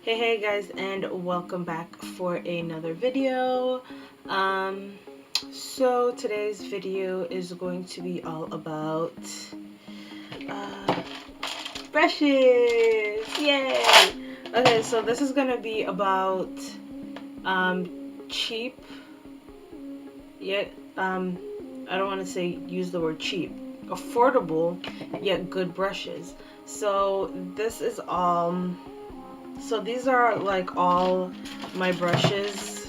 Hey guys, and welcome back for another video. So today's video is going to be all about uh, brushes. Yay! Okay, so this is gonna be about cheap yet I don't want to say use the word cheap, affordable yet good brushes. So this is so these are like all my brushes.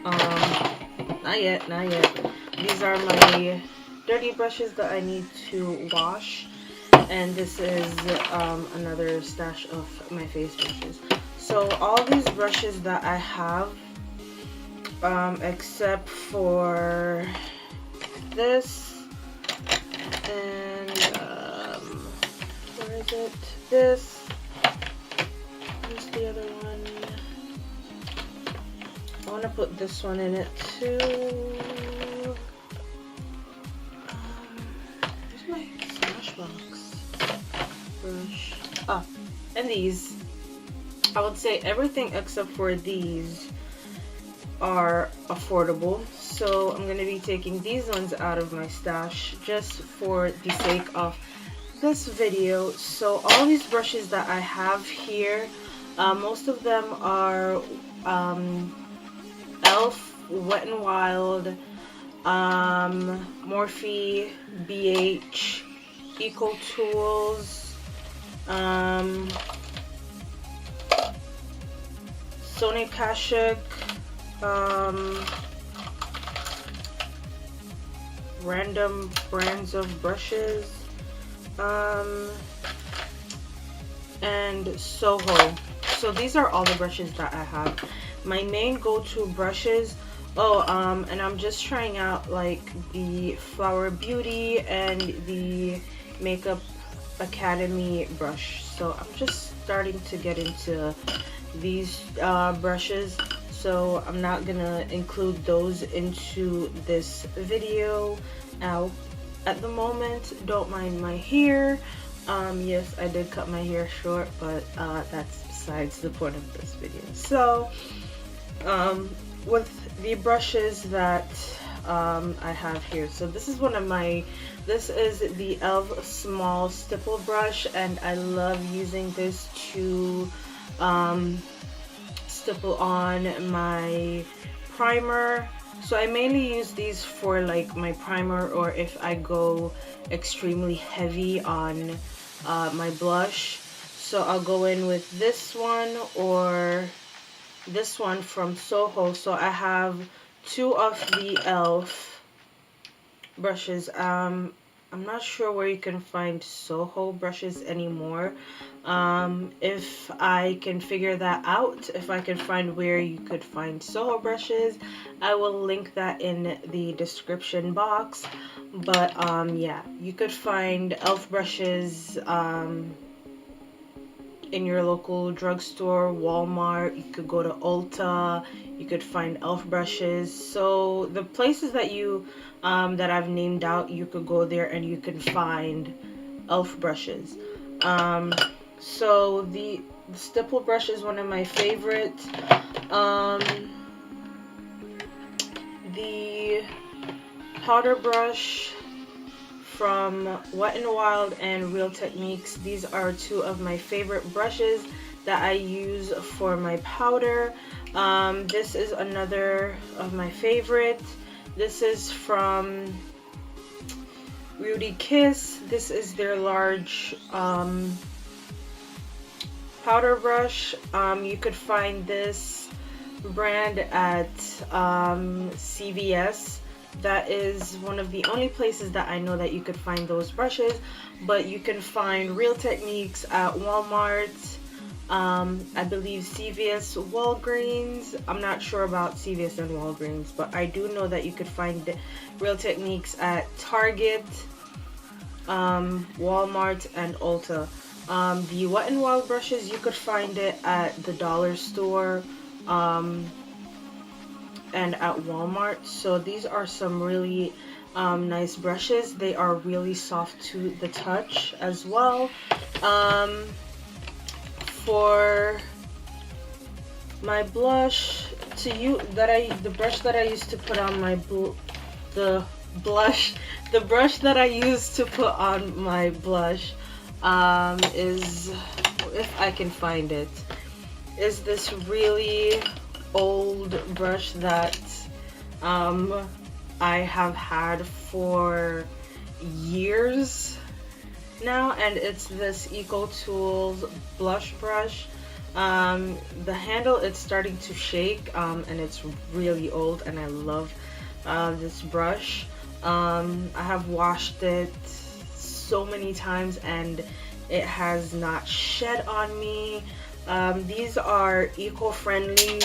Not yet. These are my dirty brushes that I need to wash. And this is another stash of my face brushes. So all these brushes that I have, except for this and where is it? This. Where's the other one? I want to put this one in it too. Where's my Smashbox brush? Ah, and these. I would say everything except for these are affordable. So I'm going to be taking these ones out of my stash just for the sake of this video. So all these brushes that I have here, most of them are e.l.f., Wet n Wild, Morphe, BH, Eco Tools, Sony Kashuk, random brands of brushes, and Soho. So these are all the brushes that I have. My main go-to brushes, and I'm just trying out like the Flower Beauty and the Makeup Academy brush. So I'm just starting to get into these brushes. So I'm not gonna include those into this video now at the moment. Don't mind my hair. Yes, I did cut my hair short, but that's besides the point of this video. So with the brushes that I have here, so this is this is the e.l.f. small stipple brush, and I love using this to stipple on my primer. So I mainly use these for like my primer, or if I go extremely heavy on my blush. So I'll go in with this one or this one from Soho. So I have two of the e.l.f. brushes. I'm not sure where you can find Soho brushes anymore. If I can figure that out, if I can find where you could find Soho brushes, I will link that in the description box. But yeah, you could find e.l.f. brushes in your local drugstore, Walmart. You could go to Ulta. You could find e.l.f. brushes. So the places that that I've named out, you could go there and you can find e.l.f. brushes. So the stipple brush is one of my favorite. The powder brush from Wet n Wild and Real Techniques. These are two of my favorite brushes that I use for my powder. This is another of my favorite. This is from Rudy Kiss. This is their large powder brush. You could find this brand at CVS. That is one of the only places that I know that you could find those brushes. But you can find Real Techniques at Walmart, I believe CVS, Walgreens. I'm not sure about CVS and Walgreens, but I do know that you could find Real Techniques at Target, Walmart, and Ulta. The Wet n Wild brushes, you could find it at the dollar store, and at Walmart. So these are some really nice brushes. They are really soft to the touch as well. For My blush the brush that I used to put on my the brush that I used to put on my blush is, if I can find it, is this really old brush that I have had for years now, and it's this Eco Tools blush brush. The handle, it's starting to shake, and it's really old, and I love this brush. I have washed it so many times and it has not shed on me. These are eco-friendly.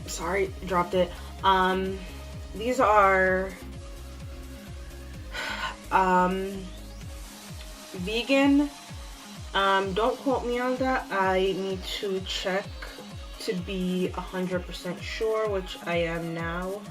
Sorry, dropped it. These are vegan. Don't quote me on that. I need to check to be 100% sure, which I am now.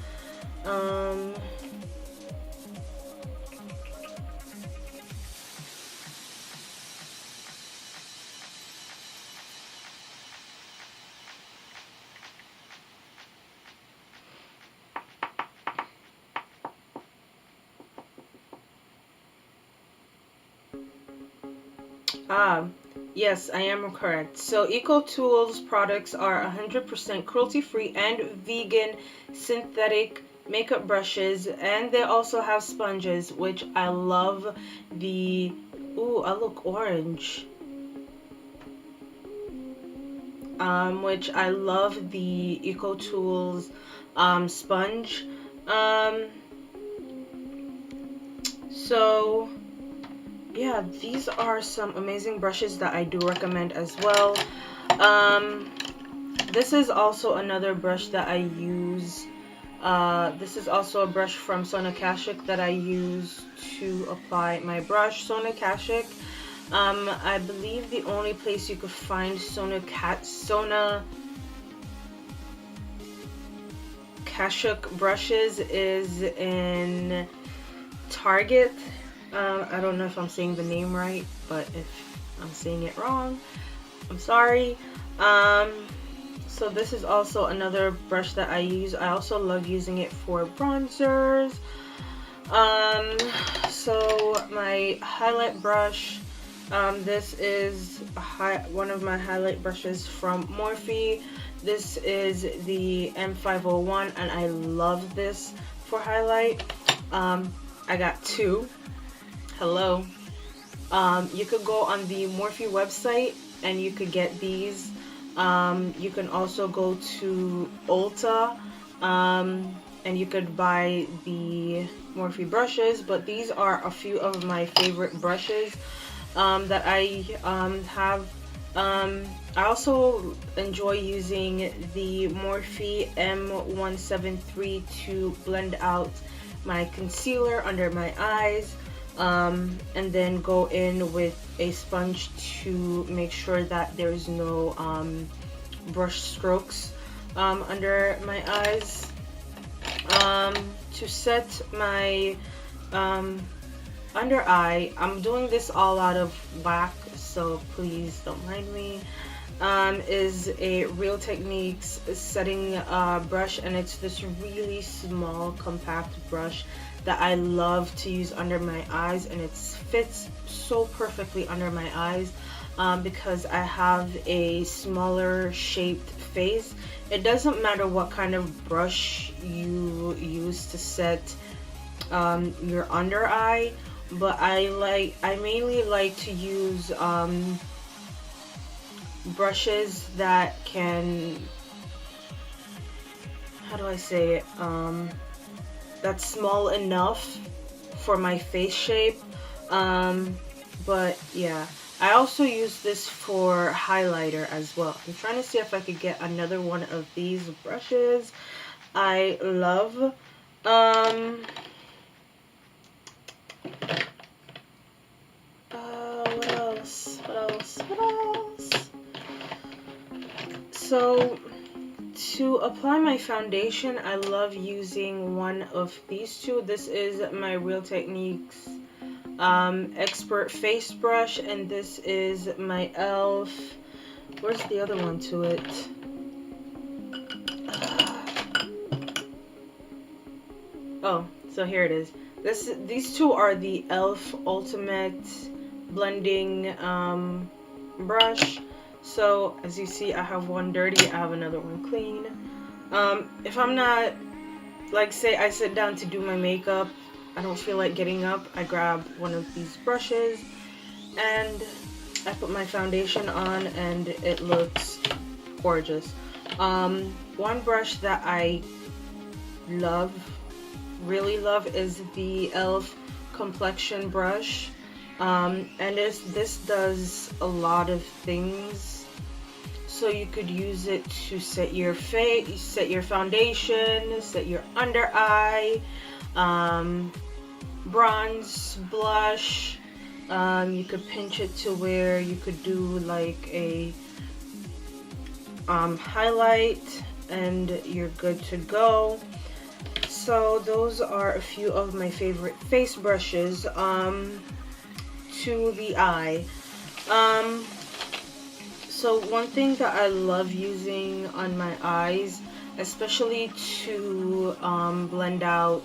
Yes, I am correct. So Eco Tools products are 100% cruelty-free and vegan synthetic makeup brushes, and they also have sponges, which I love. The ooh, I look orange. Which I love the Eco Tools sponge. So yeah, these are some amazing brushes that I do recommend as well. This is also another brush that I use. This is also a brush from Sona Kashuk that I use to apply my brush. Sona Kashuk, I believe the only place you could find Sona Kashuk brushes is in Target. I don't know if I'm saying the name right, but if I'm saying it wrong, I'm sorry. So this is also another brush that I use. I also love using it for bronzers. So my highlight brush, this is one of my highlight brushes from Morphe. This is the M501, and I love this for highlight. I got two. Hello. You could go on the Morphe website and you could get these. You can also go to Ulta and you could buy the Morphe brushes, but these are a few of my favorite brushes that I have. I also enjoy using the Morphe M173 to blend out my concealer under my eyes. And then go in with a sponge to make sure that there's no brush strokes under my eyes. To set my under eye, I'm doing this all out of whack, so please don't mind me. Is a Real Techniques setting brush, and it's this really small compact brush that I love to use under my eyes, and it fits so perfectly under my eyes because I have a smaller shaped face. It doesn't matter what kind of brush you use to set your under eye, but I mainly like to use brushes that can, how do I say it, that's small enough for my face shape. But yeah, I also use this for highlighter as well. I'm trying to see if I could get another one of these brushes I love. What else? So to apply my foundation, I love using one of these two. This is my Real Techniques Expert Face Brush, and this is my e.l.f. Where's the other one to it? Oh, so here it is. These two are the e.l.f. Ultimate Blending brush. So as you see, I have one dirty, I have another one clean. If I'm not, like, say I sit down to do my makeup, I don't feel like getting up, I grab one of these brushes and I put my foundation on and it looks gorgeous. One brush that I love, really love, is the e.l.f. complexion brush. And this does a lot of things. So you could use it to set your face, set your foundation, set your under eye, bronze, blush. You could pinch it to where you could do like a highlight and you're good to go. So those are a few of my favorite face brushes to the eye. So one thing that I love using on my eyes, especially to blend out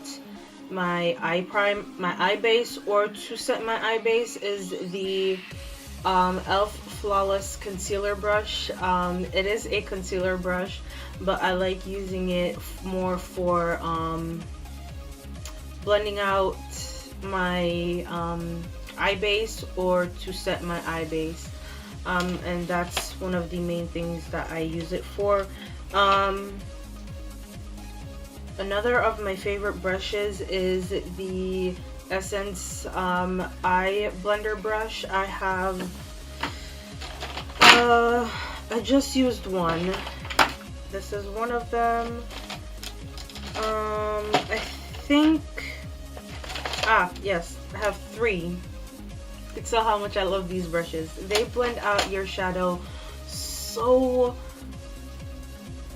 my eye base, or to set my eye base, is the e.l.f. Flawless concealer brush. It is a concealer brush, but I like using it more for blending out my eye base or to set my eye base. And that's one of the main things that I use it for. Another of my favorite brushes is the Essence Eye Blender brush. I have I just used one. This is one of them. I think, yes, I have three. You can tell how much I love these brushes. They blend out your shadow so,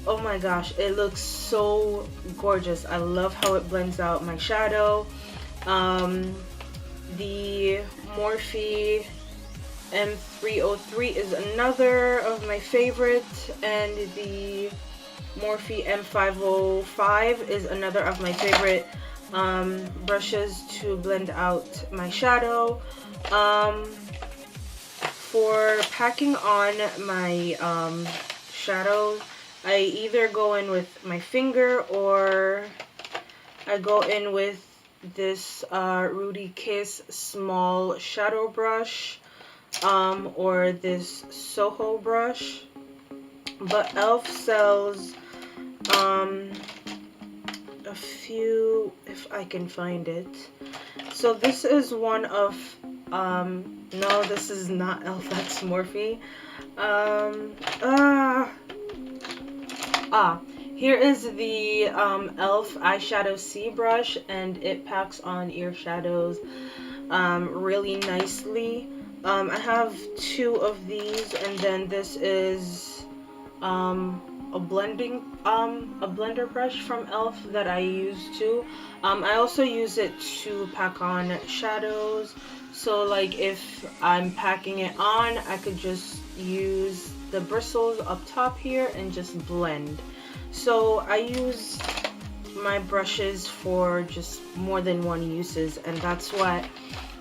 oh my gosh, it looks so gorgeous. I love how it blends out my shadow. The Morphe M303 is another of my favorites, and the Morphe M505 is another of my favorite brushes to blend out my shadow. For packing on my shadow, I either go in with my finger or I go in with this Rudy Kiss small shadow brush, or this Soho brush. But e.l.f. sells a few, if I can find it. So this is one of, no, this is not e.l.f., that's Morphe. Here is the e.l.f. eyeshadow C brush, and it packs on your shadows really nicely. I have two of these, and then this is a blender brush from e.l.f. that I use too. I also use it to pack on shadows. So like if I'm packing it on, I could just use the bristles up top here and just blend. So I use my brushes for just more than one uses, and that's what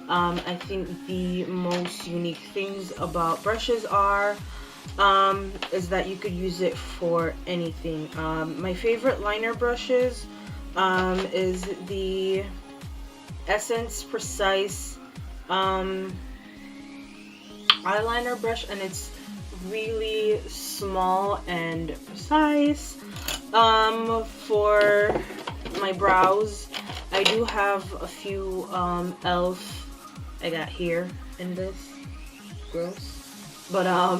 I think the most unique things about brushes are, is that you could use it for anything. My favorite liner brushes is the Essence Precise eyeliner brush, and it's really small and precise. For my brows, I do have a few e.l.f. I got here in this, gross, but I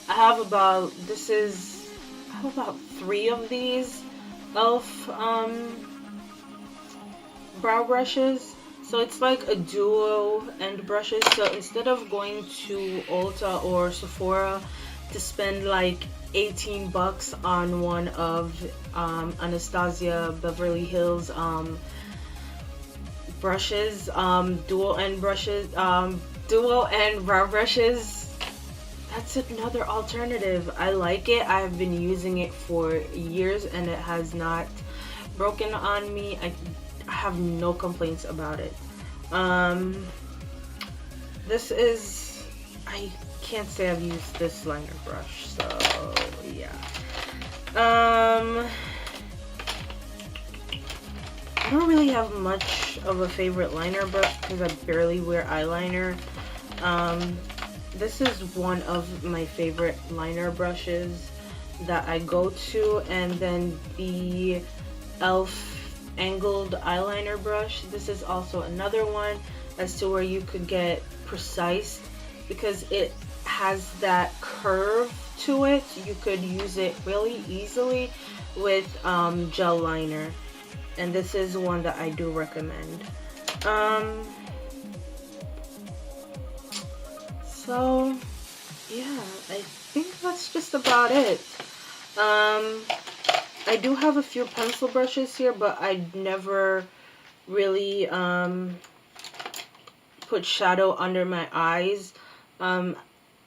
have about, I have about 3 of these e.l.f. brow brushes. So it's like a duo end brushes. So instead of going to Ulta or Sephora to spend like 18 bucks on one of Anastasia Beverly Hills brushes, dual end brow brushes, that's another alternative. I like it. I have been using it for years and it has not broken on me. I have no complaints about it. This is, I can't say I've used this liner brush, so yeah. I don't really have much of a favorite liner brush because I barely wear eyeliner. This is one of my favorite liner brushes that I go to, and then the e.l.f. angled eyeliner brush. This is also another one as to where you could get precise because it has that curve to it. You could use it really easily with gel liner, and this is one that I do recommend. So yeah, I think that's just about it. I do have a few pencil brushes here, but I never really put shadow under my eyes.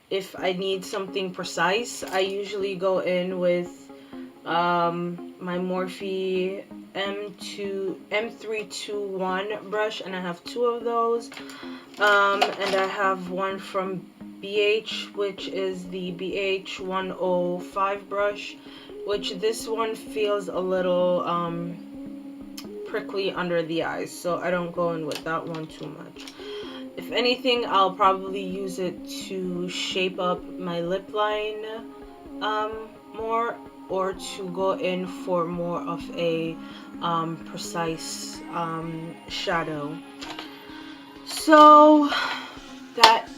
If I need something precise, I usually go in with my Morphe M321 brush, and I have two of those. And I have one from BH, which is the BH 105 brush, which this one feels a little prickly under the eyes, so I don't go in with that one too much. If anything, I'll probably use it to shape up my lip line more, or to go in for more of a precise shadow. So that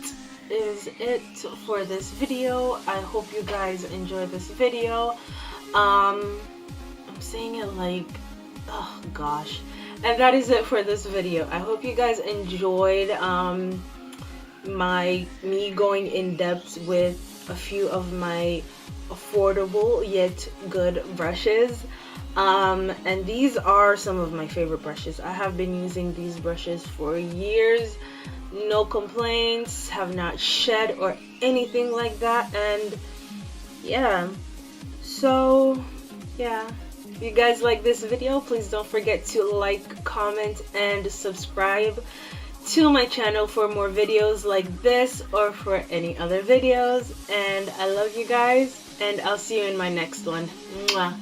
is it for this video. I hope you guys enjoyed this video. I'm saying it like, oh gosh. And that is it for this video. I hope you guys enjoyed me going in depth with a few of my affordable yet good brushes. And these are some of my favorite brushes. I have been using these brushes for years. No complaints, have not shed or anything like that. And yeah, so yeah, if you guys like this video, please don't forget to like, comment, and subscribe to my channel for more videos like this or for any other videos. And I love you guys, and I'll see you in my next one. Mwah.